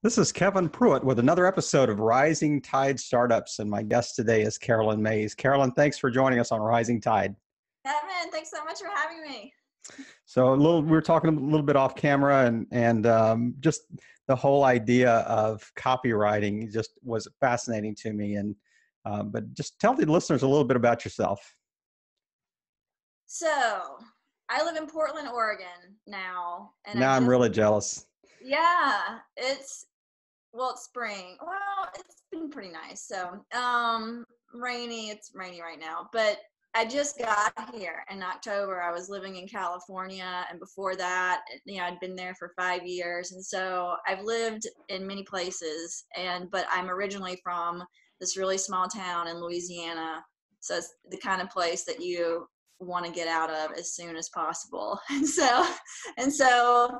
This is Kevin Pruitt with another episode of Rising Tide Startups, and my guest today is Carolyn Mays. Carolyn, thanks for joining us on Rising Tide. Kevin, thanks so much for having me. So we were talking a little bit off camera, and just the whole idea of copywriting just was fascinating to me. And but just tell the listeners a little bit about yourself. So I live in Portland, Oregon now, and Now I'm really jealous. Yeah, it's spring. Well, it's been pretty nice. So rainy. It's rainy right now, but I just got here in October. I was living in California, and before that, I'd been there for 5 years, and so I've lived in many places. But I'm originally from this really small town in Louisiana, so it's the kind of place that you want to get out of as soon as possible. And so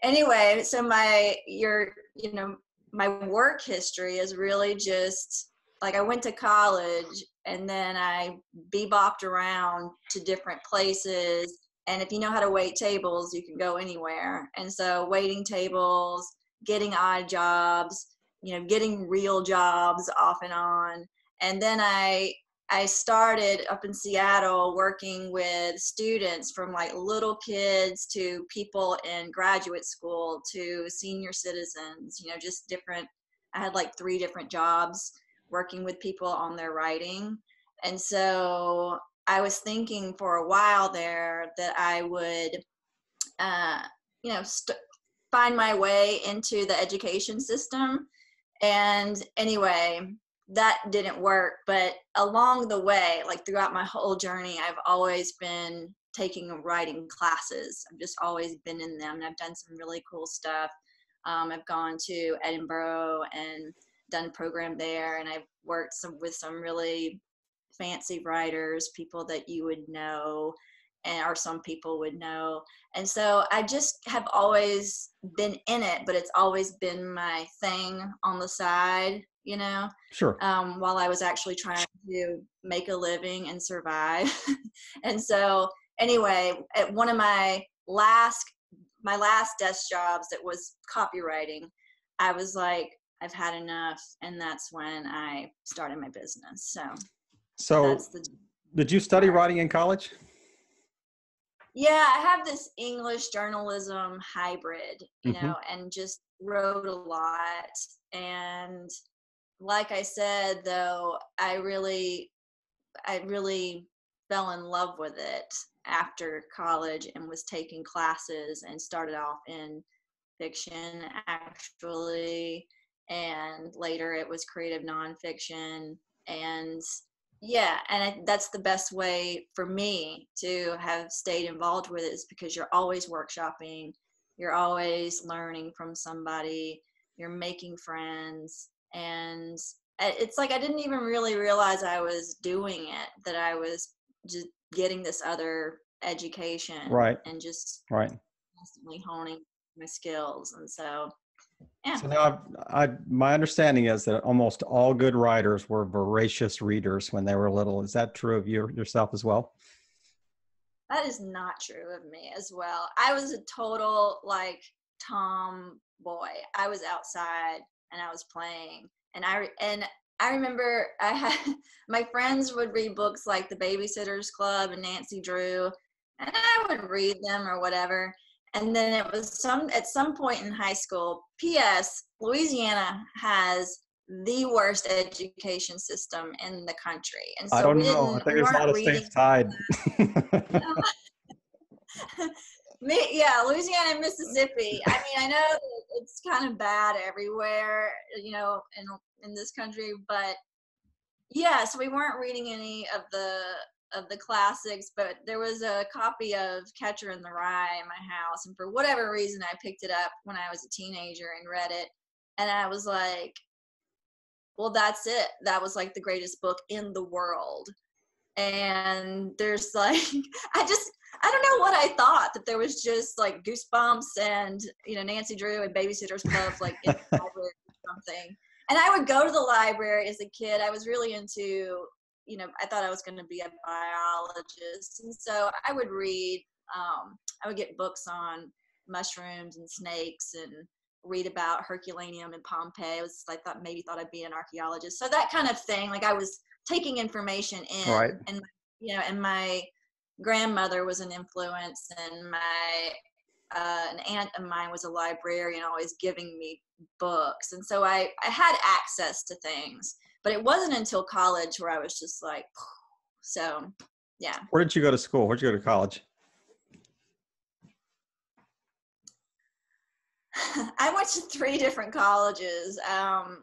anyway, so my work history is really just like I went to college and then I bebopped around to different places. And if you know how to wait tables, you can go anywhere. And so waiting tables, getting odd jobs, getting real jobs off and on. And then I started up in Seattle working with students from like little kids to people in graduate school to senior citizens, just different. I had like 3 different jobs working with people on their writing. And so I was thinking for a while there that I would, find my way into the education system. And anyway, that didn't work. But along the way, like throughout my whole journey, I've always been taking writing classes. I've just always been in them, and I've done some really cool stuff. I've gone to Edinburgh and done a program there, and I've worked with some really fancy writers, people that you would know, or some people would know. And so I just have always been in it, but it's always been my thing on the side, Sure. While I was actually trying to make a living and survive. And so anyway, at one of my last desk jobs that was copywriting, I was like, I've had enough. And that's when I started my business. So did you study writing in college? Yeah, I have this English journalism hybrid, and just wrote a lot. And like I said, though, I really fell in love with it after college and was taking classes and started off in fiction, actually. And later it was creative nonfiction. And yeah, and that's the best way for me to have stayed involved with it, is because you're always workshopping, you're always learning from somebody, you're making friends. And it's like I didn't even really realize I was doing it, that I was just getting this other education, right, and just right, constantly honing my skills. And so yeah. So now my understanding is that almost all good writers were voracious readers when they were little. Is that true of yourself as well? That is not true of me as well. I was a total like tomboy. I was outside and I was playing, and I remember I had my friends would read books like The Babysitter's Club and Nancy Drew, and I would read them or whatever. And then it was at some point in high school, P.S., Louisiana has the worst education system in the country. And so I don't know. I think there's a lot of states tied. Yeah, Louisiana and Mississippi. I mean, I know that it's kind of bad everywhere, in this country, but yeah, so we weren't reading any of the classics, but there was a copy of Catcher in the Rye in my house, and for whatever reason I picked it up when I was a teenager and read it, and I was like, well, that's it. That was like the greatest book in the world. And there's like I don't know what I thought, that there was just like Goosebumps and Nancy Drew and Babysitter's Club like in the library or something. And I would go to the library as a kid. I was really into, I thought I was going to be a biologist. And so I would read, I would get books on mushrooms and snakes and read about Herculaneum and Pompeii. I thought I'd be an archaeologist. So that kind of thing. Like I was taking information in, Right. and and my grandmother was an influence, and an aunt of mine was a librarian, always giving me books, and so I had access to things. But it wasn't until college where I was just like, so yeah. Where did you go to school? Where'd you go to college? I went to 3 different colleges.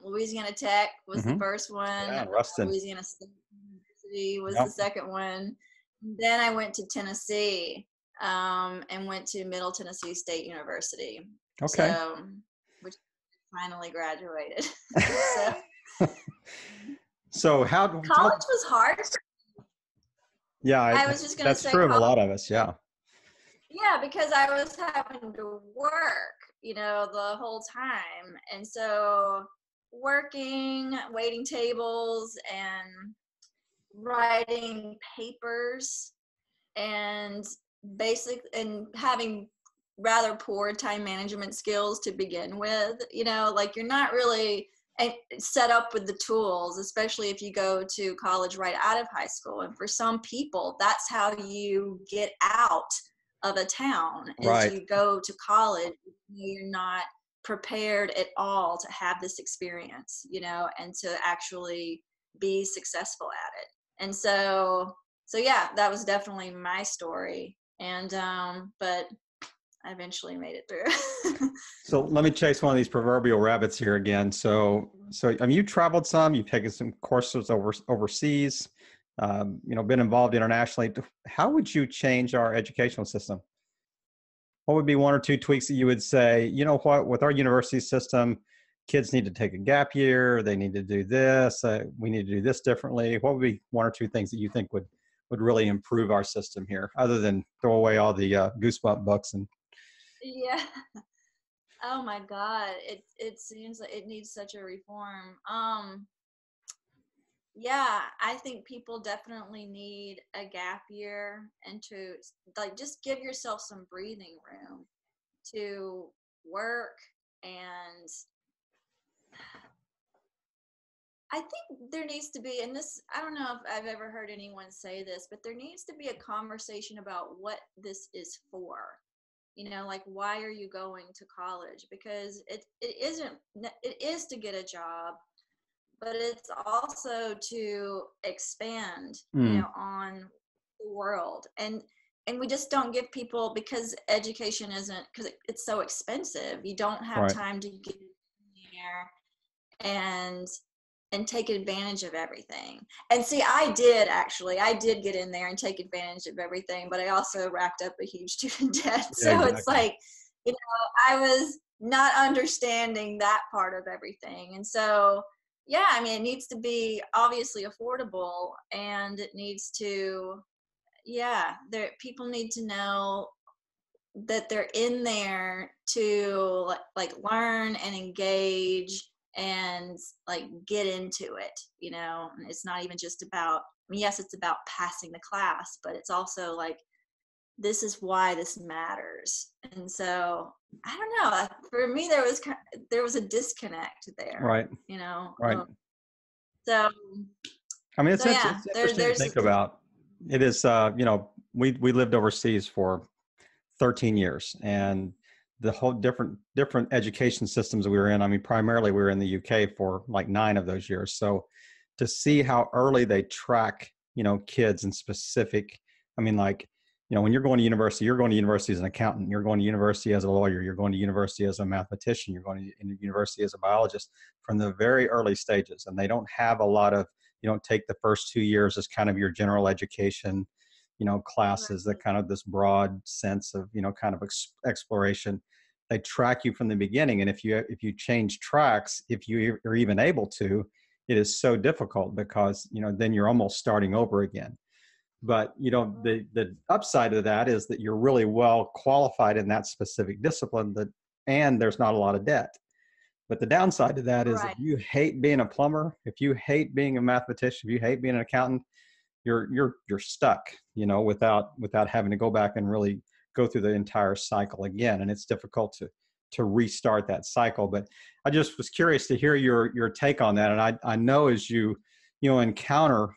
Louisiana Tech was the first one. Yeah, Ruston. Louisiana State University was the second one. Then I went to Tennessee, and went to Middle Tennessee State University. Okay. So, which finally graduated. So how college was hard. Yeah, I was just going to say that's true of a lot of us. Yeah. Yeah, because I was having to work, the whole time. And so working, waiting tables, and writing papers, and having rather poor time management skills to begin with, like you're not really set up with the tools, especially if you go to college right out of high school. And for some people, that's how you get out of a town, is Right. You go to college, you're not prepared at all to have this experience, and to actually be successful at it. And so yeah, that was definitely my story. And but I eventually made it through. So let me chase one of these proverbial rabbits here again. So I mean, you traveled some, you've taken some courses overseas, been involved internationally. How would you change our educational system? What would be 1 or 2 tweaks that you would say, you know what, with our university system, kids need to take a gap year, they need to do this, we need to do this differently? What would be 1 or 2 things that you think would really improve our system here, other than throw away all the Goosebump books? And yeah. Oh my God. It seems like it needs such a reform. Yeah, I think people definitely need a gap year, and to just give yourself some breathing room to work. And I think there needs to be, and this, I don't know if I've ever heard anyone say this, but there needs to be a conversation about what this is for. Like, why are you going to college? Because it is to get a job, but it's also to expand, on the world. And we just don't give people, because education because it's so expensive. You don't have Right. time to get in there and take advantage of everything. And see, I did get in there and take advantage of everything, but I also racked up a huge student debt. So exactly. It's like, I was not understanding that part of everything. And so, yeah, I mean, it needs to be obviously affordable, and it needs to, people need to know that they're in there to learn and engage and get into it. And it's not even just about, yes, it's about passing the class, but it's also this is why this matters. And so I don't know, for me there was a disconnect there. Right. Right. So I mean, it's interesting to think about. It is, we lived overseas for 13 years, and the whole different education systems we were in. I mean, primarily we were in the UK for 9 of those years. So to see how early they track, kids in specific, I mean, when you're going to university as an accountant, you're going to university as a lawyer, you're going to university as a mathematician, you're going to university as a biologist from the very early stages. And they don't have a lot of, you don't take the first 2 years as kind of your general education, classes, that kind of this broad sense of, kind of exploration. They track you from the beginning. And if you change tracks, if you are even able to, it is so difficult, because, then you're almost starting over again. But, the upside of that is that you're really well qualified in that specific discipline, and there's not a lot of debt. But the downside to that is, if you hate being a plumber, if you hate being a mathematician, if you hate being an accountant, you're stuck, without having to go back and really go through the entire cycle again. And it's difficult to restart that cycle. But I just was curious to hear your take on that. And I know as you encounter,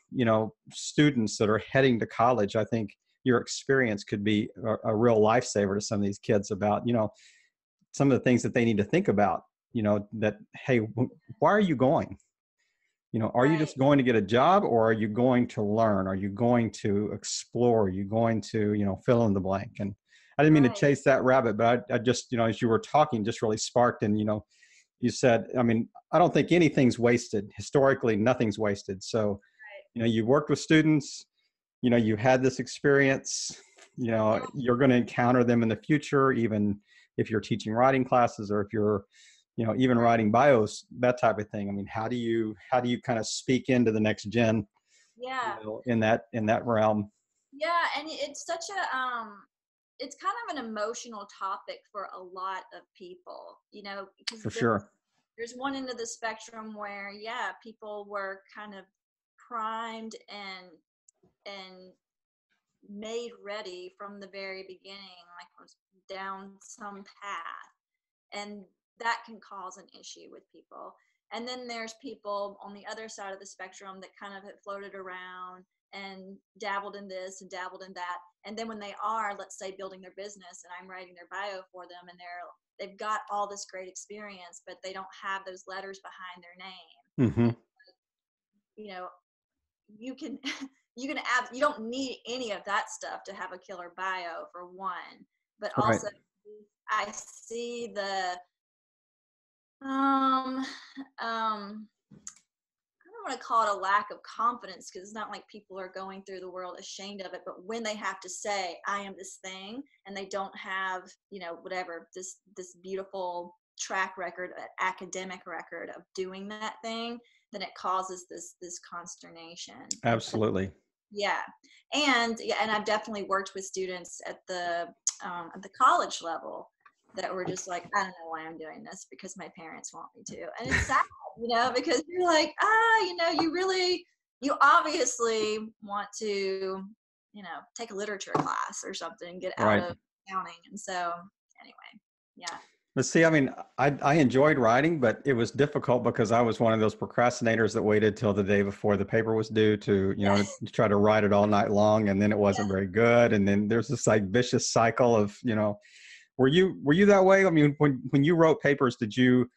students that are heading to college, I think your experience could be a real lifesaver to some of these kids about, some of the things that they need to think about, that, hey, why are you going? Are you just going to get a job, or are you going to learn? Are you going to explore? Are you going to, fill in the blank? And I didn't mean to chase that rabbit, but I just, as you were talking, just really sparked. And, you said, I mean, I don't think anything's wasted. Historically, nothing's wasted. So, you worked with students, you had this experience, you're going to encounter them in the future, even if you're teaching writing classes, or if you're, even writing bios, that type of thing. I mean, how do you kind of speak into the next gen, in that realm? Yeah. And it's such it's kind of an emotional topic for a lot of people, because For sure. There's one end of the spectrum where, people were kind of primed and made ready from the very beginning, like was down some path. And that can cause an issue with people. And then there's people on the other side of the spectrum that kind of have floated around and dabbled in this and dabbled in that. And then when they are, let's say, building their business and I'm writing their bio for them, and they've got all this great experience, but they don't have those letters behind their name. Mm-hmm. You don't need any of that stuff to have a killer bio, for one. But also, I see the I don't want to call it a lack of confidence, because it's not like people are going through the world ashamed of it, but when they have to say, I am this thing, and they don't have, whatever, this beautiful track record, academic record of doing that thing, then it causes this consternation. Absolutely. Yeah. And I've definitely worked with students at the college level that were just like, I don't know why I'm doing this, because my parents want me to. And it's sad, because you're like, you obviously want to, take a literature class or something and get out of accounting. And so anyway, yeah. But see, I mean, I enjoyed writing, but it was difficult because I was one of those procrastinators that waited till the day before the paper was due to, to try to write it all night long. And then it wasn't very good. And then there's this like vicious cycle of, were you that way? I mean, when you wrote papers, did you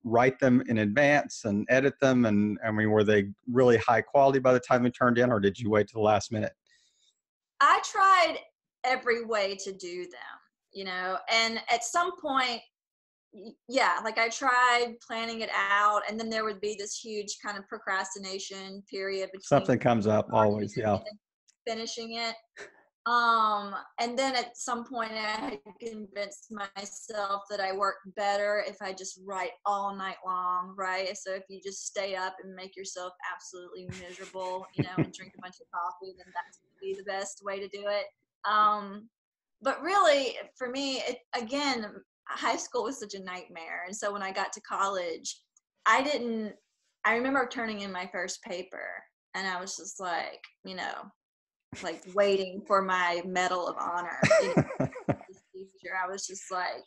write them in advance and edit them? And I mean, were they really high quality by the time they turned in, or did you wait to the last minute? I tried every way to do them, and at some point, like I tried planning it out, and then there would be this huge kind of procrastination period between something comes up always, finishing it. And then at some point I had convinced myself that I work better if I just write all night long, right? So if you just stay up and make yourself absolutely miserable, and drink a bunch of coffee, then that's going to be the best way to do it. But really, for me, high school was such a nightmare. And so when I got to college, I remember turning in my first paper, and I was just like, like waiting for my Medal of Honor. I was just like,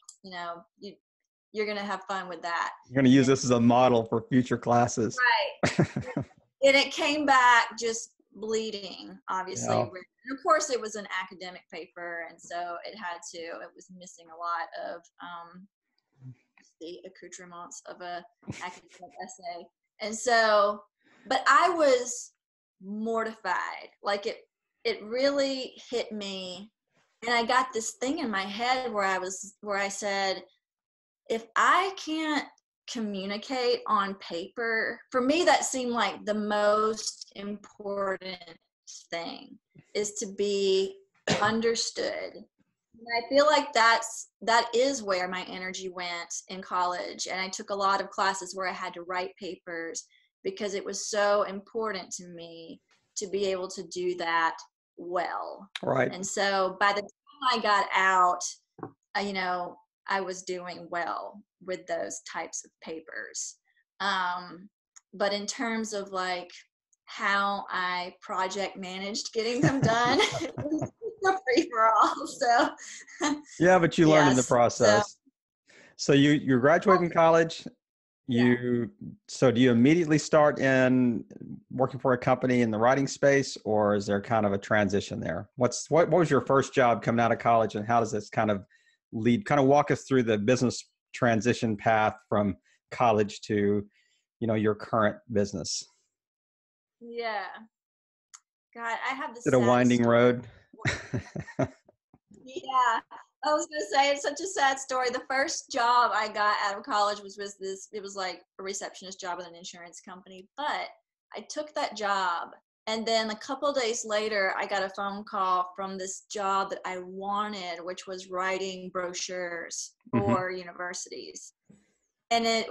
you're going to have fun with that. You're going to use this as a model for future classes. Right. And it came back just bleeding, obviously. Yeah. And of course, it was an academic paper, and so it was missing a lot of the accoutrements of a academic essay. And so, but I was mortified. Like it really hit me, and I got this thing in my head where I said, if I can't communicate on paper, for me that seemed like the most important thing, is to be understood. And I feel like that is where my energy went in college, and I took a lot of classes where I had to write papers, because it was so important to me to be able to do that well. Right. And so by the time I got out, I was doing well with those types of papers. But in terms of like how I project managed getting them done, it was a free for all. So yeah, but you learned in the process. So you graduate from college. Yeah. So do you immediately start in working for a company in the writing space, or is there kind of a transition there? What was your first job coming out of college, and how does this kind of walk us through the business transition path from college to, your current business? Yeah. God, I have the Is it a saddest winding story. road? Yeah. I was gonna say it's such a sad story. The first job I got out of college was this. It was like a receptionist job at an insurance company, but I took that job, and then a couple of days later, I got a phone call from this job that I wanted, which was writing brochures Mm-hmm. for universities, and I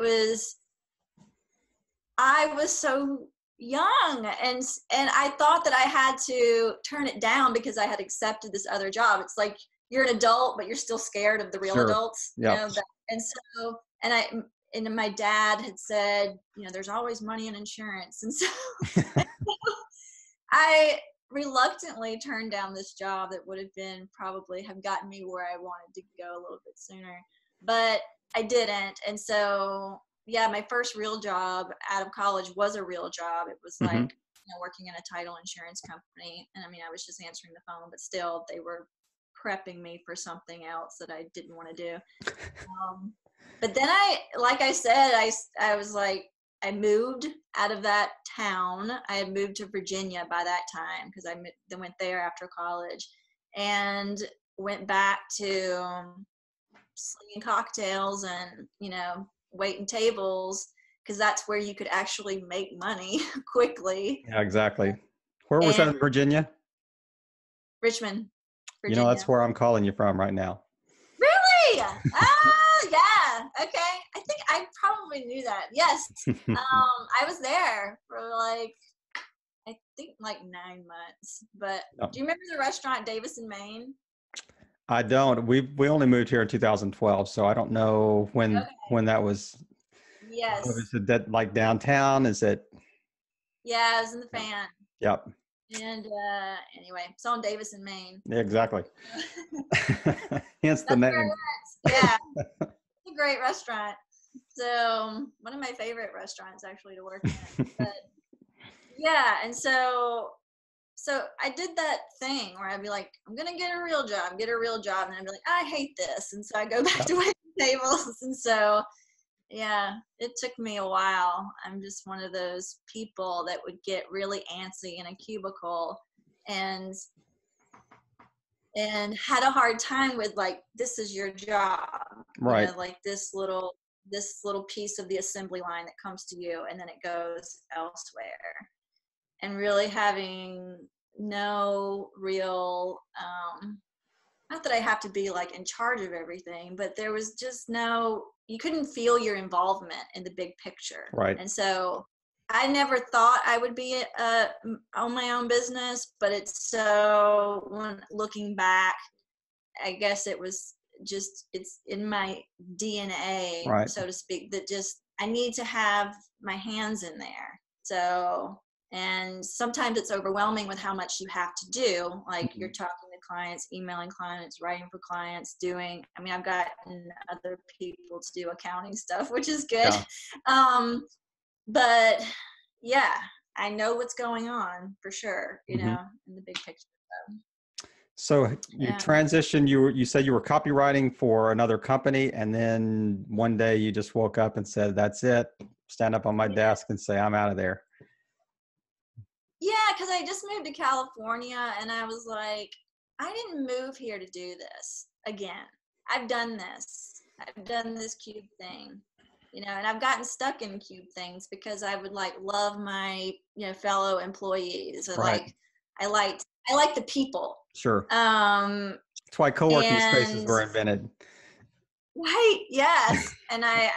was so young, and I thought that I had to turn it down because I had accepted this other job. It's like you're an adult, but you're still scared of the real Sure. adults, Yep. and so, and my dad had said, there's always money in insurance, and so I reluctantly turned down this job that would have been probably have gotten me where I wanted to go a little bit sooner, but I didn't. And so, yeah, my first real job out of college was a real job. It was Mm-hmm. like, working in a title insurance company. And I mean, I was just answering the phone, but still they were prepping me for something else that I didn't want to do. But then like I said, I was like, I moved out of that town. I had moved to Virginia by that time because I went there after college, and went back to slinging cocktails and, waiting tables, because that's where you could actually make money quickly. Yeah, exactly. Where was And that in Virginia? Richmond, Virginia. That's where I'm calling you from right now. Really? Ah, yeah. Okay. I think I probably knew that. Yes. I was there for I think 9 months. But Oh, do you remember the restaurant Davis in Maine? I don't. We only moved here in 2012, so I don't know Okay. when that was. Yes. Is it that like downtown? Is it? Yeah, it was in the Yep. fan. Yep. And anyway, it's on Davis in Maine. Yeah, exactly. Hence the That's where I name. went. Yeah. It's a great restaurant. So one of my favorite restaurants actually to work in. But yeah, and so I did that thing where I'd be like, I'm gonna get a real job, and I'd be like, I hate this, and so I go back Yep. to waiting tables, and so yeah, it took me a while. I'm just one of those people that would get really antsy in a cubicle, and had a hard time with like, this is your job, Right. like this little piece of the assembly line that comes to you and then it goes elsewhere, and really having no real not that I have to be like in charge of everything, but there was just you couldn't feel your involvement in the big picture. Right. And so I never thought I would be own my own business, but when looking back, I guess it was just, it's in my DNA, Right. so to speak, that just, I need to have my hands in there. So, and sometimes it's overwhelming with how much you have to do. Like Mm-hmm. you're talking to clients, emailing clients, writing for clients, I've gotten other people to do accounting stuff, which is good. Yeah. But yeah, I know what's going on for sure, Mm-hmm. in the big picture. So you Yeah. transitioned. You said you were copywriting for another company, and then one day you just woke up and said, "That's it." Stand up on my desk and say, "I'm out of there." Yeah, because I just moved to California, and I was like, I didn't move here to do this again. I've done this. I've done this cube thing, and I've gotten stuck in cube things because I would like love my fellow employees. Or Right. I like the people. Sure. That's why co-working spaces were invented. Right. Yes. And I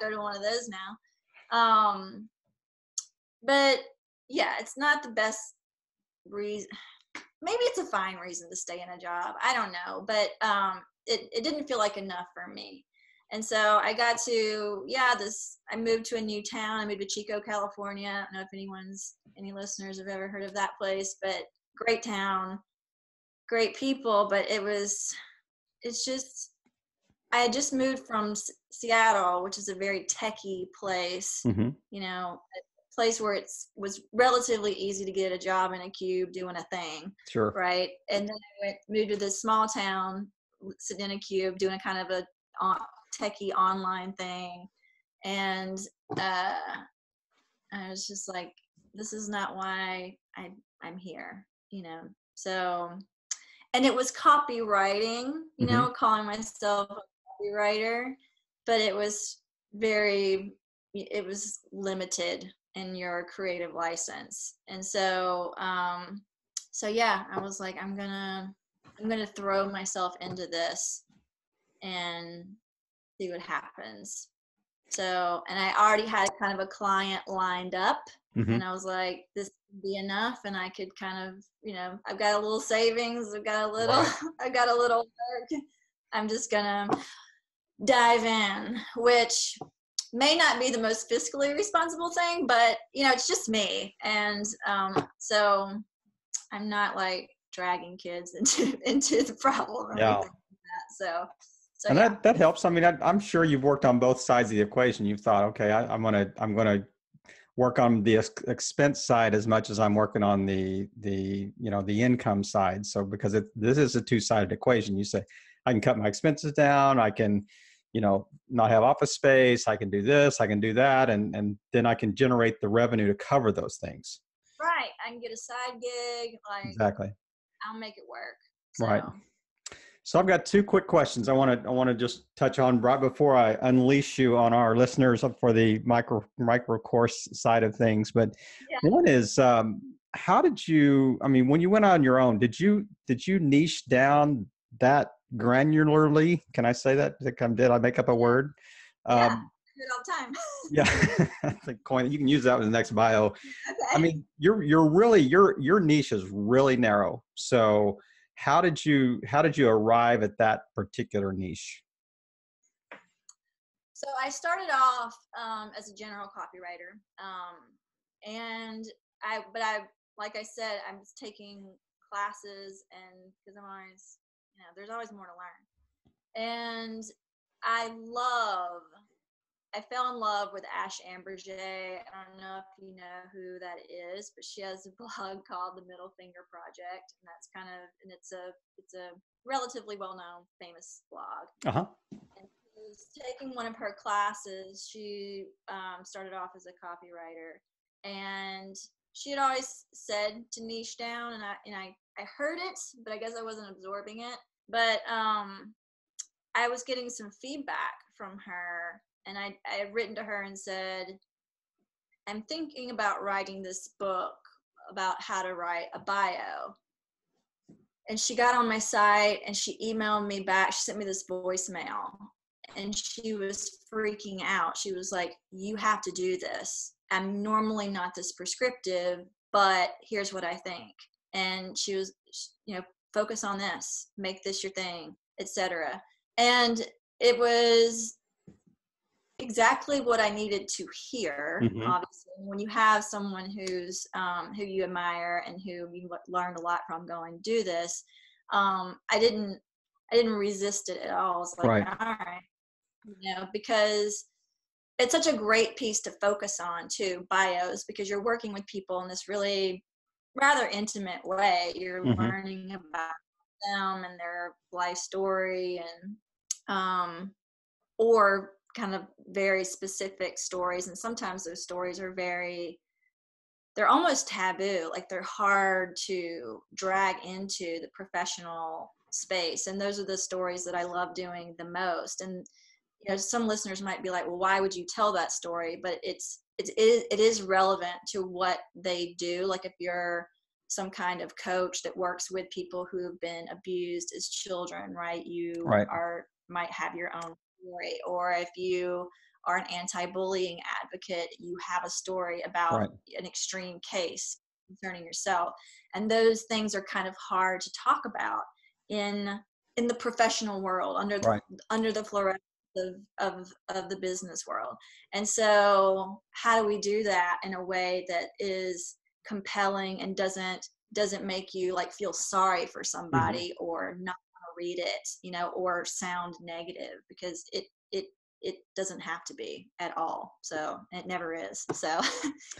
go to one of those now. But yeah, it's not the best reason. Maybe it's a fine reason to stay in a job. I don't know, but it didn't feel like enough for me. And so I got to, I moved to a new town. I moved to Chico, California. I don't know if any listeners have ever heard of that place, but great town, great people. But it's just, I had just moved from Seattle, which is a very techie place, Mm-hmm. you know, a place where was relatively easy to get a job in a cube doing a thing, Sure. right? And then moved to this small town, sitting in a cube doing a kind of a techie online thing. And I was just like, this is not why I'm here, you know? So, and it was copywriting, you Mm-hmm. know, calling myself a copywriter, but it was limited in your creative license. And so, so yeah, I was like, I'm gonna throw myself into this and see what happens. So, and I already had kind of a client lined up, Mm-hmm. and I was like, this could be enough. And I could kind of, you know, I've got a little savings, I've got a little, Right. I've got a little work. I'm just gonna dive in, which may not be the most fiscally responsible thing, but you know, it's just me. And so I'm not like dragging kids into the problem or Yeah. anything like that. So And yeah. that helps. I mean, I'm sure you've worked on both sides of the equation. You've thought, okay, I'm gonna work on the expense side as much as I'm working on the income side. So because this is a two-sided equation, you say I can cut my expenses down, I can, not have office space, I can do this, I can do that, and then I can generate the revenue to cover those things. Right. I can get a side gig, like Exactly. I'll make it work. Right. So So I've got two quick questions I want to just touch on right before I unleash you on our listeners for the micro course side of things. But yeah. one is, how did you? I mean, when you went on your own, did you niche down that granularly? Can I say that? Did I make up a word? Yeah. I do it all the time. Yeah, I think coin. You can use that in the next bio. Okay. I mean, your niche is really narrow. So how did you arrive at that particular niche? So I started off as a general copywriter, and like I said, I was taking classes, and because I'm always, you know, there's always more to learn, and I fell in love with Ash Amberjay. I don't know if you know who that is, but she has a blog called The Middle Finger Project, and it's a relatively well-known, famous blog. Uh-huh. And she was taking one of her classes. She started off as a copywriter, and she had always said to niche down, and I heard it, but I guess I wasn't absorbing it. But I was getting some feedback from her, and I had written to her and said, I'm thinking about writing this book about how to write a bio. And she got on my site and she emailed me back. She sent me this voicemail, and she was freaking out. She was like, you have to do this. I'm normally not this prescriptive, but here's what I think. And she was, focus on this, make this your thing, etc. And it was exactly what I needed to hear. Mm-hmm. Obviously, when you have someone who's who you admire and who you learned a lot from going do this, I didn't resist it at all. I was like, Right. all right, because it's such a great piece to focus on too, bios, because you're working with people in this really rather intimate way. You're Mm-hmm. learning about them and their life story, and or kind of very specific stories. And sometimes those stories are they're almost taboo, like they're hard to drag into the professional space. And those are the stories that I love doing the most. And some listeners might be like, well, why would you tell that story? But it is relevant to what they do. Like if you're some kind of coach that works with people who have been abused as children, right? You might have your own story. Or if you are an anti-bullying advocate, you have a story about an extreme case concerning yourself. And those things are kind of hard to talk about in the professional world, under the fluorescence of the business world. And so how do we do that in a way that is compelling and doesn't make you like feel sorry for somebody, mm-hmm. or not want to read it, you know, or sound negative, because it doesn't have to be at all. So it never is. So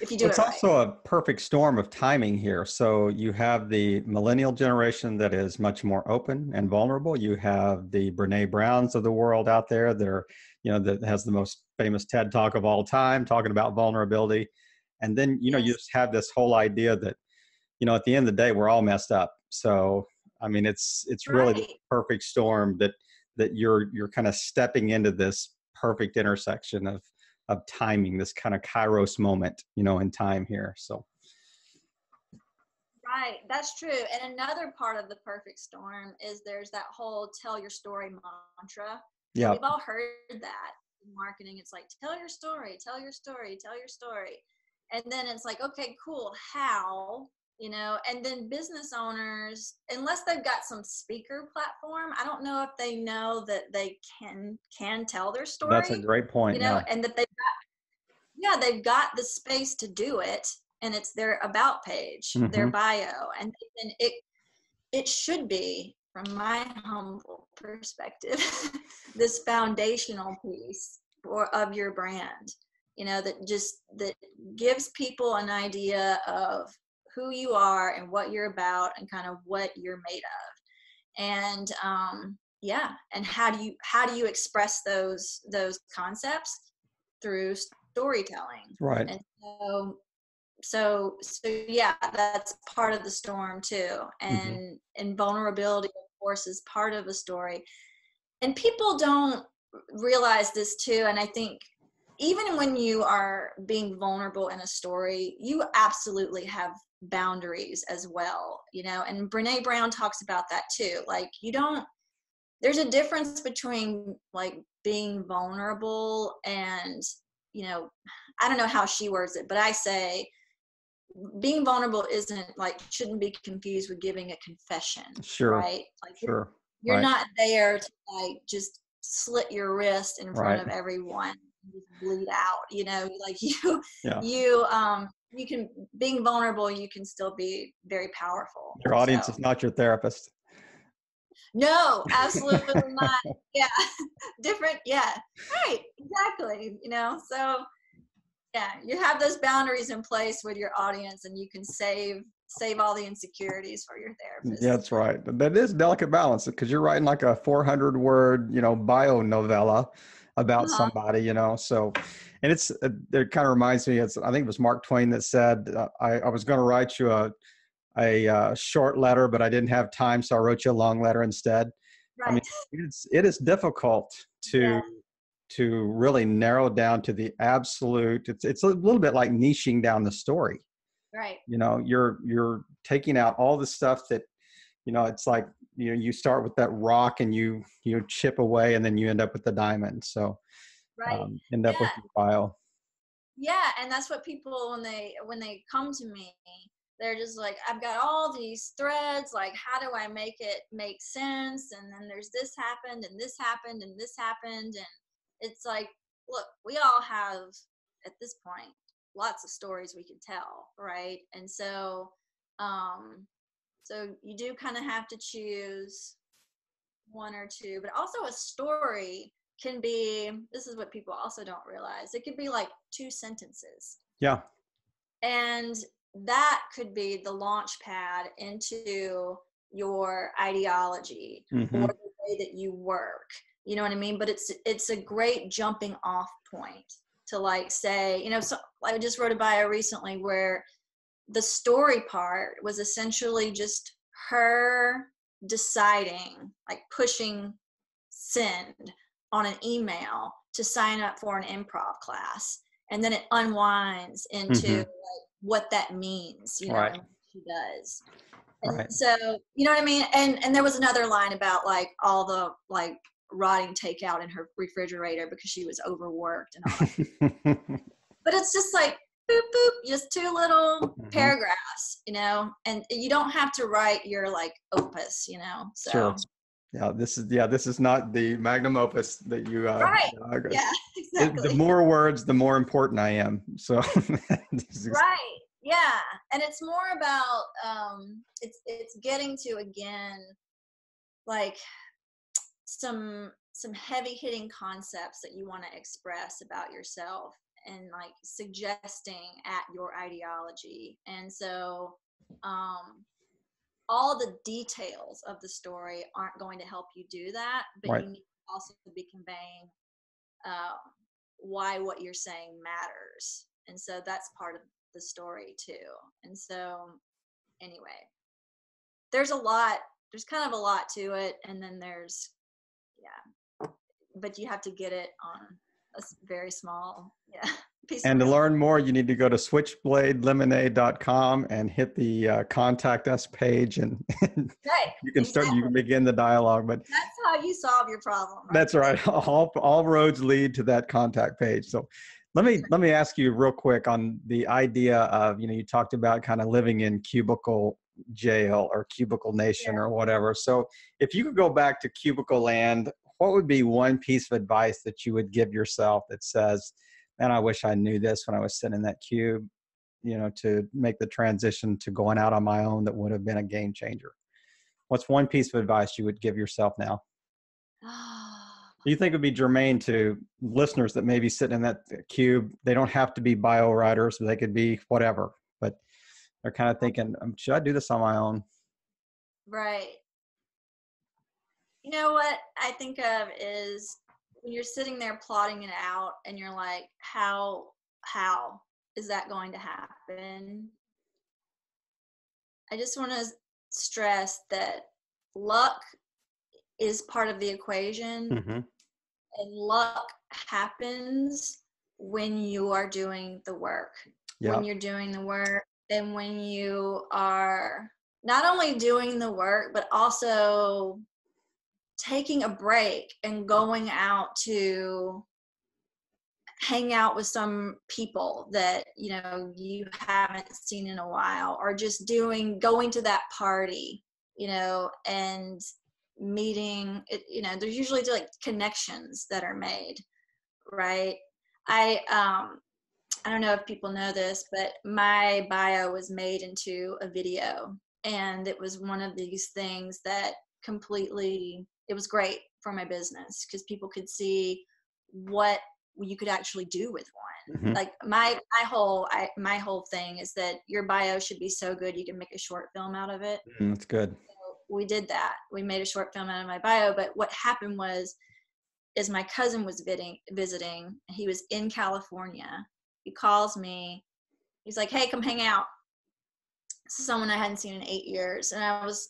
if you do Well, it's it right. also a perfect storm of timing here. So you have the millennial generation that is much more open and vulnerable. You have the Brene Browns of the world out there that are, you know, that has the most famous TED talk of all time, talking about vulnerability. And then, you know, you Yes. just have this whole idea that, you know, at the end of the day, we're all messed up. So, I mean, it's really the Right. perfect storm that you're kind of stepping into this perfect intersection of timing, this kind of kairos moment, you know, in time here. So, Right, that's true. And another part of the perfect storm is there's that whole tell your story mantra. So yeah, we've all heard that in marketing. It's like, tell your story, tell your story, tell your story. And then it's like, okay, cool. How? You know, and then business owners, unless they've got some speaker platform, I don't know if they know that they can tell their that's a story, great you point. know, Yeah. and that they've got the space to do it, and it's their about page, their Hmm. bio, and then it should be, from my humble perspective, this foundational piece of your brand, you know, that gives people an idea of who you are and what you're about and kind of what you're made of. And yeah, and how do you express those concepts? Through storytelling. Right. And so yeah, that's part of the storm too. Hmm. And vulnerability, of course, is part of a story. And people don't realize this too. And I think even when you are being vulnerable in a story, you absolutely have boundaries as well, you know. And Brene Brown talks about that too. Like, there's a difference between like being vulnerable and, you know, I don't know how she words it, but I say being vulnerable isn't like, shouldn't be confused with giving a confession, Sure. right? Like, Sure. you're Right. not there to like just slit your wrist in front Right. of everyone and just bleed out, you know. Like, you Yeah. you you can, being vulnerable, you can still be very powerful. Your audience So is not your therapist. no, absolutely not. Yeah. Different. Yeah. Right. Exactly. You know, so yeah, you have those boundaries in place with your audience, and you can save all the insecurities for your Yeah, therapist. that's right. That is delicate balance because you're writing like a 400 word, you know, bio novella about Uh-huh. somebody, you know. So, and it kind of reminds me. I think it was Mark Twain that said, I was going to write you a short letter, but I didn't have time, so I wrote you a long letter instead. I mean, Right. it is difficult to Yes. really narrow down to the absolute. It's a little bit like niching down the story. Right. You know, you're taking out all the stuff that, you know, it's like, you know, you start with that rock and you chip away and then you end up with the diamond. So Right. end up with Yeah. your bio. Yeah. And that's what people, when they come to me, they're just like, I've got all these threads. Like, how do I make it make sense? And then there's this happened, and this happened, and this happened. And it's like, look, we all have, at this point, lots of stories we can tell, right? And um, so you do kind of have to choose one or two, but also a story can be, this is what people also don't realize, it could be like two sentences. Yeah. And that could be the launch pad into your ideology or Hmm. the way that you work. You know what I mean? But it's a great jumping off point to like say, you know, so I just wrote a bio recently where the story part was essentially just her deciding, like pushing send on an email to sign up for an improv class. And then it unwinds into Hmm. like what that means, you know, Right. and what she does. And Right. so, you know what I mean? And there was another line about like all the like rotting takeout in her refrigerator because she was overworked and all that. But it's just like boop boop, just two little Hmm. paragraphs, you know, and you don't have to write your like opus, you know. Sure. So This is not the magnum opus that you right. Yeah, the exactly. more words, the more important I am. So Right. Yeah. And it's more about it's getting to, again, like some heavy hitting concepts that you want to express about yourself, and like suggesting at your ideology. And so all the details of the story aren't going to help you do that, but Right. you need to also be conveying why what you're saying matters. And so that's part of the story too. And so anyway, there's kind of a lot to it. And then there's, yeah, but you have to get it on a very small, piece And of to real. learn more, you need to go to switchbladelemonade.com and hit the contact us page, and Right. you can Exactly. you can begin the dialogue. But That's how you solve your problem. Right? that's right. All roads lead to that contact page. So let me ask you real quick on the idea of, you talked about kind of living in cubicle jail or cubicle nation or whatever. So if you could go back to cubicle land, what would be one piece of advice that you would give yourself that says, man, I wish I knew this when I was sitting in that cube, to make the transition to going out on my own, that would have been a game changer? What's one piece of advice you would give yourself now? Do you think it would be germane to listeners that may be sitting in that cube? They don't have to be bio writers, they could be whatever, but they're kind of thinking, should I do this on my own? Right. You know what I think of is when you're sitting there plotting it out and you're like, how is that going to happen? I just want to stress that luck is part of the equation, Mm-hmm. and luck happens when you are doing the work. Yeah. When you're doing the work, and when you are not only doing the work, but also taking a break and going out to hang out with some people that you haven't seen in a while, or just going to that party, and meeting there's usually like connections that are made, right? I don't know if people know this, but my bio was made into a video, and it was one of these things that it was great for my business because people could see what you could actually do with one. Mm-hmm. Like my whole thing is that your bio should be so good you can make a short film out of it. That's good. So we did that. We made a short film out of my bio, but what happened is my cousin was visiting. He was in California. He calls me. He's like, "Hey, come hang out." This is someone I hadn't seen in 8 years. And I was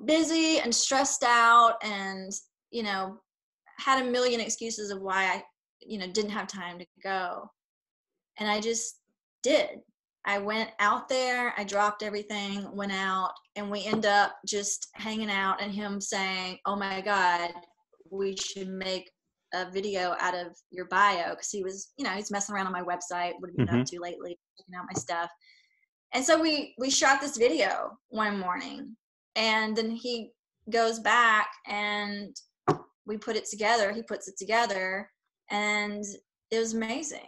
busy and stressed out, and, had a million excuses of why I, didn't have time to go. And I just did. I went out there, I dropped everything, went out, and we end up just hanging out, and him saying, "Oh my God, we should make a video out of your bio," because he was, he's messing around on my website. What have you been up to lately? Checking out my stuff. And so we shot this video one morning, and then he goes back and we put it together. He puts it together, and it was amazing.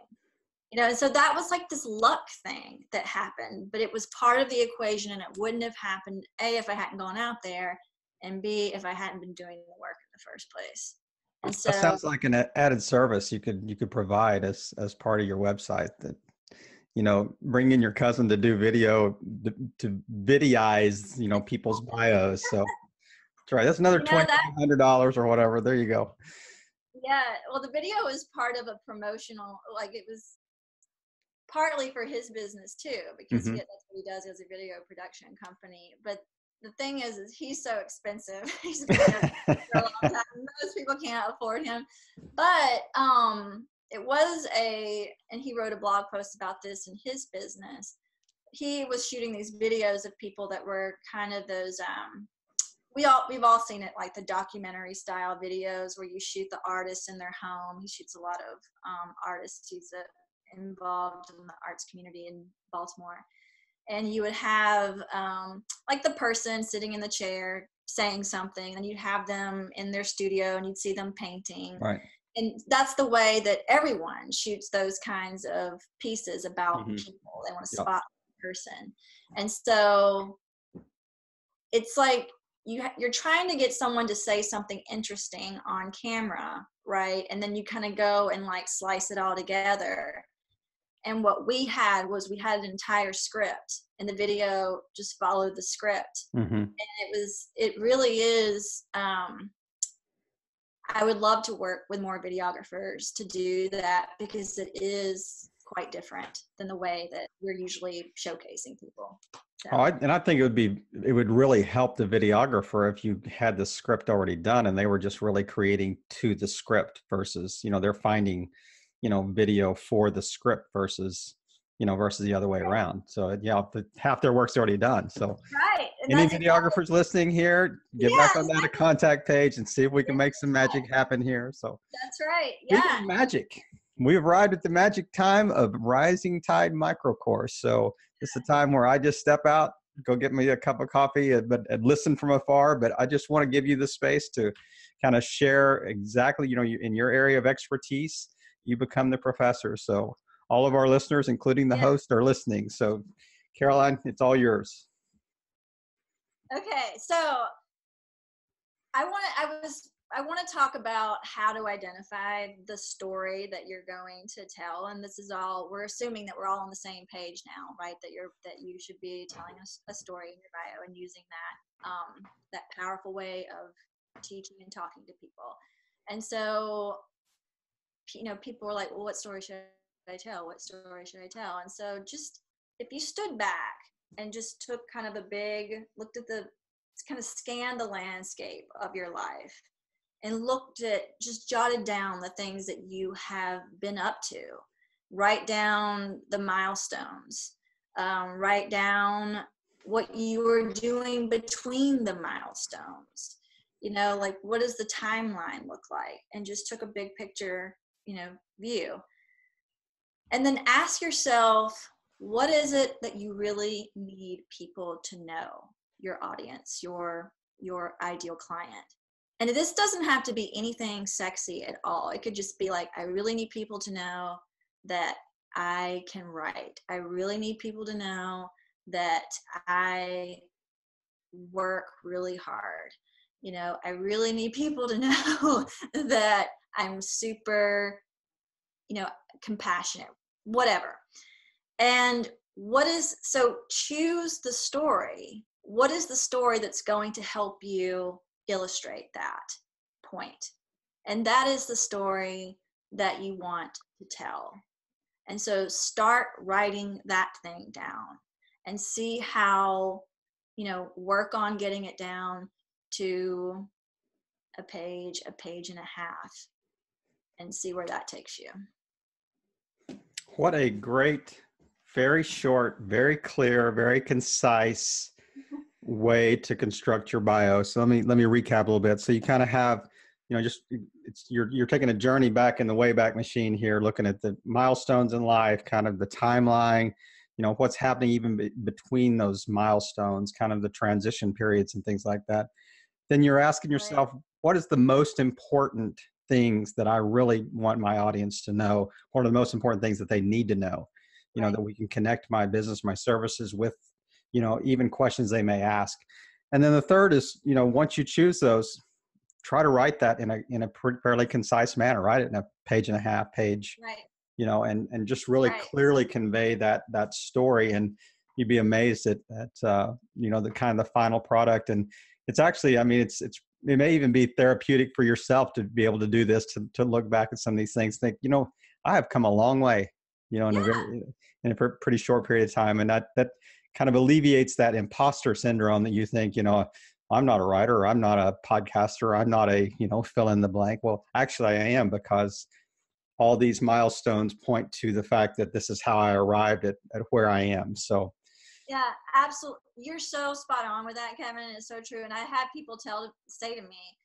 And so that was like this luck thing that happened, but it was part of the equation, and it wouldn't have happened, A, if I hadn't gone out there, and B, if I hadn't been doing the work in the first place. And so that sounds like an added service you could provide as part of your website, that bring in your cousin to do video, to videoize people's bios. So that's right, that's another $2,500 or whatever. There you go. Yeah, well, the video is part of a promotional, like, it was partly for his business too, because that's what he does as a video production company. But the thing is he's so expensive. He's been there for a long time. Most people can't afford him. But it was and he wrote a blog post about this in his business. He was shooting these videos of people that were kind of those we've all seen it, like the documentary style videos where you shoot the artist in their home. He shoots a lot of artists. He's involved in the arts community in Baltimore. And you would have like the person sitting in the chair saying something, and you'd have them in their studio and you'd see them painting. Right. And that's the way that everyone shoots those kinds of pieces about people. They want to spot the person. And so it's like you're trying to get someone to say something interesting on camera, right? And then you kind of go and like slice it all together. And what we had was we had an entire script, and the video just followed the script. Mm-hmm. And it really is, I would love to work with more videographers to do that, because it is quite different than the way that we're usually showcasing people. So. Oh, and I think it would really help the videographer if you had the script already done and they were just really creating to the script versus, they're finding, video for the script versus the other way around. So half their work's already done. So right. And any videographers listening here, get back on that contact page and see if we can make some magic happen here. So that's right. Yeah. Speaking of magic, we've arrived at the magic time of Rising Tide Micro Course. So it's the time where I just step out, go get me a cup of coffee, and listen from afar. But I just want to give you the space to kind of share exactly, in your area of expertise, you become the professor. So all of our listeners, including the host, are listening. So Caroline, it's all yours. Okay, so I want to talk about how to identify the story that you're going to tell. And this is all, we're assuming that we're all on the same page now, right? That you should be telling us a story in your bio and using that powerful way of teaching and talking to people. And so, people were like, well, what story should I tell? What story should I tell? And so just, if you stood back and just took kind of kind of scanned the landscape of your life and just jotted down the things that you have been up to, write down the milestones, write down what you were doing between the milestones, like what does the timeline look like, and just took a big picture, view. And then ask yourself, what is it that you really need people to know? Your audience, your ideal client. And this doesn't have to be anything sexy at all. It could just be like, I really need people to know that I can write. I really need people to know that I work really hard. I really need people to know that I'm super, compassionate, whatever. And so choose the story. What is the story that's going to help you illustrate that point? And that is the story that you want to tell. And so start writing that thing down and see how, work on getting it down to a page and a half, and see where that takes you. What a great, very short, very clear, very concise way to construct your bio. So let me recap a little bit. So you kind of have, you're taking a journey back in the Wayback Machine here, looking at the milestones in life, kind of the timeline, what's happening even between those milestones, kind of the transition periods and things like that. Then you're asking yourself, what is the most important things that I really want my audience to know? What are the most important things that they need to know? That we can connect my business, my services with, even questions they may ask. And then the third is, once you choose those, try to write that in a fairly concise manner, write it in a page and a half page, and just really clearly convey that story. And you'd be amazed at the kind of the final product. And it's actually, it may even be therapeutic for yourself to be able to do this, to look back at some of these things, think, I have come a long way, in a pretty short period of time. And that kind of alleviates that imposter syndrome that you think, I'm not a writer, I'm not a podcaster, I'm not a, fill in the blank. Well, actually I am, because all these milestones point to the fact that this is how I arrived at where I am. So yeah, absolutely. You're so spot on with that, Kevin. It's so true. And I had people say to me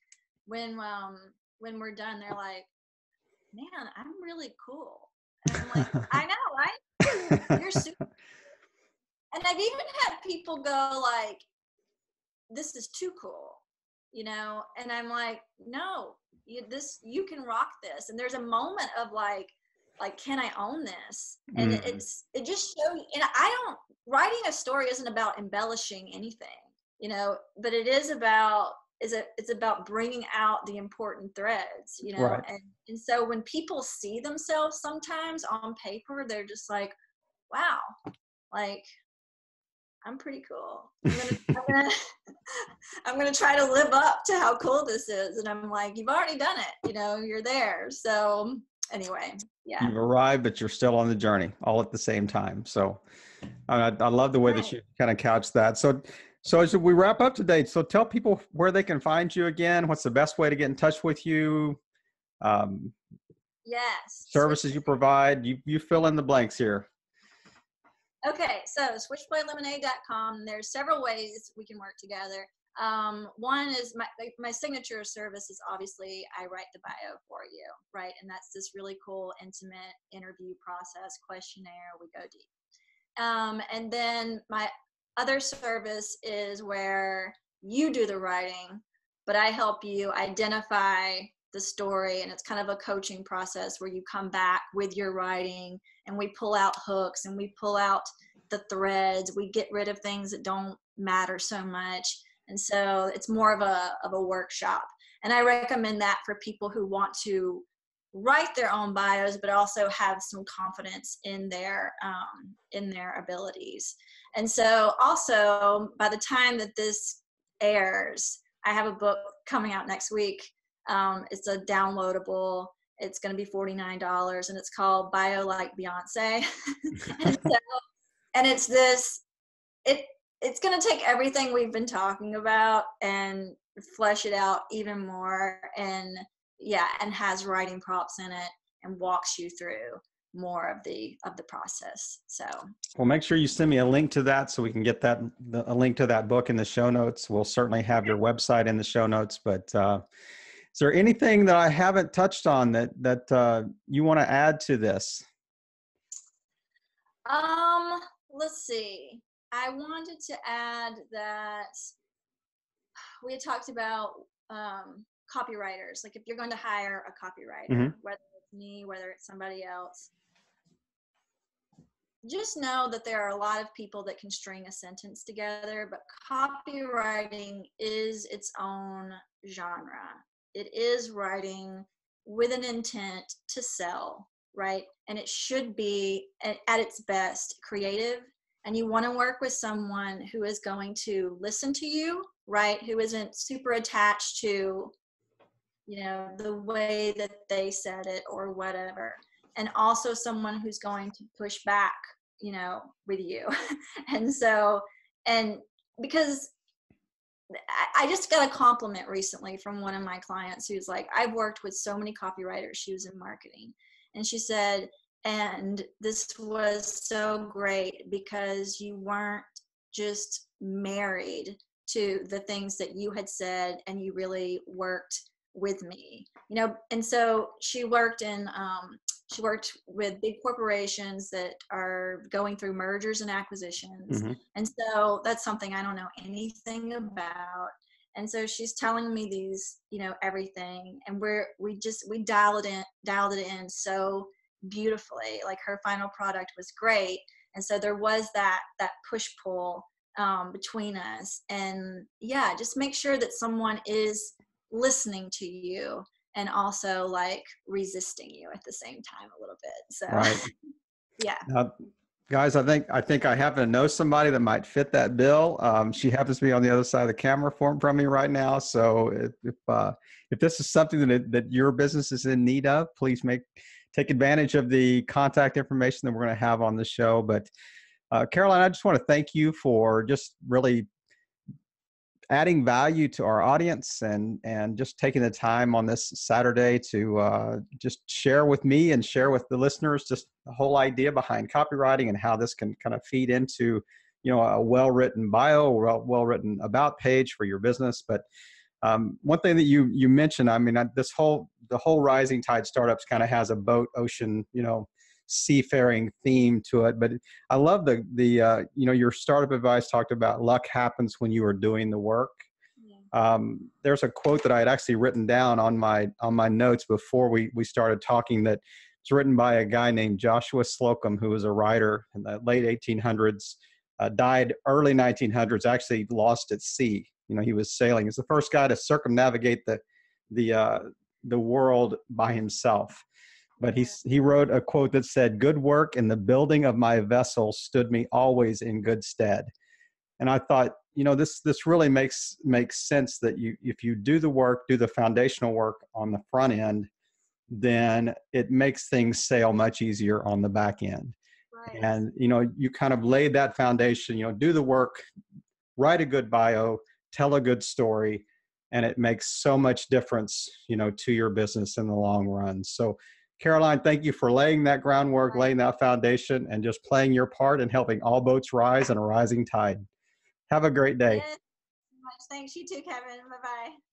when we're done, they're like, man, I'm really cool. And I'm like, I know, right? You're super. And I've even had people go like, this is too cool, and I'm like, no, you can rock this. And there's a moment of like, can I own this? And it just shows, and writing a story isn't about embellishing anything. but it is about, it's about bringing out the important threads, Right. and so when people see themselves sometimes on paper, they're just like, wow, like, I'm pretty cool. I'm gonna try to live up to how cool this is. And I'm like, you've already done it, you're there. So anyway, yeah. You've arrived, but you're still on the journey all at the same time. So I love the way that you kind of couch that. So as we wrap up today, so tell people where they can find you again. What's the best way to get in touch with you? Yes. Services you provide. You fill in the blanks here. Okay, so switchbladelemonade.com. There's several ways we can work together. One is my signature service is obviously I write the bio for you, right? And that's this really cool, intimate interview process, questionnaire. We go deep. And then my other service is where you do the writing, but I help you identify the story, and it's kind of a coaching process where you come back with your writing and we pull out hooks and we pull out the threads. We get rid of things that don't matter so much. And so it's more of a workshop. And I recommend that for people who want to write their own bios, but also have some confidence in their abilities. And so also, by the time that this airs, I have a book coming out next week. It's a downloadable. It's going to be $49, and it's called Bio Like Beyonce. and it's this. It's going to take everything we've been talking about and flesh it out even more, and has writing prompts in it and walks you through more of the process. So, well, make sure you send me a link to that so we can get a link to that book in the show notes. We'll certainly have your website in the show notes, but is there anything that I haven't touched on that you want to add to this? Let's see. I wanted to add that we had talked about copywriters. Like, if you're going to hire a copywriter, whether it's me, whether it's somebody else, just know that there are a lot of people that can string a sentence together, but copywriting is its own genre. It is writing with an intent to sell, right? And it should be at its best creative. And you want to work with someone who is going to listen to you, right? Who isn't super attached to, the way that they said it or whatever. And also someone who's going to push back, with you. and because I just got a compliment recently from one of my clients who's like, I've worked with so many copywriters. She was in marketing. And she said, and this was so great because you weren't just married to the things that you had said, and you really worked with me, and so she worked with big corporations that are going through mergers and acquisitions. And so that's something I don't know anything about. And so she's telling me these, everything, and we dialed it in so beautifully. Like, her final product was great. And so there was that push pull between us. And just make sure that someone is listening to you and also like resisting you at the same time a little bit. So, right. Yeah. Now, guys, I think I happen to know somebody that might fit that bill. She happens to be on the other side of the camera from me right now. So if this is something that your business is in need of, please take advantage of the contact information that we're going to have on the show. But Caroline, I just want to thank you for just really adding value to our audience and just taking the time on this Saturday to just share with me and share with the listeners just the whole idea behind copywriting and how this can kind of feed into, a well-written bio or well-written about page for your business. But one thing that you mentioned, I mean, the whole Rising Tide Startups kind of has a boat, ocean, seafaring theme to it. But I love your startup advice talked about luck happens when you are doing the work. There's a quote that I had actually written down on my notes before we started talking that it's written by a guy named Joshua Slocum, who was a writer in the late 1800s. died early 1900s, actually lost at sea. You know, he was sailing. He's the first guy to circumnavigate the world by himself. But he wrote a quote that said, "Good work in the building of my vessel stood me always in good stead." And I thought, you know, this really makes sense that if you do the work, do the foundational work on the front end, then it makes things sail much easier on the back end. Right. And, you know, you kind of laid that foundation, you know, do the work, write a good bio, tell a good story, and it makes so much difference, you know, to your business in the long run. So Caroline, thank you for laying that groundwork, laying that foundation, and just playing your part in helping all boats rise on a rising tide. Have a great day. Yes. Thanks. You too, Kevin. Bye-bye.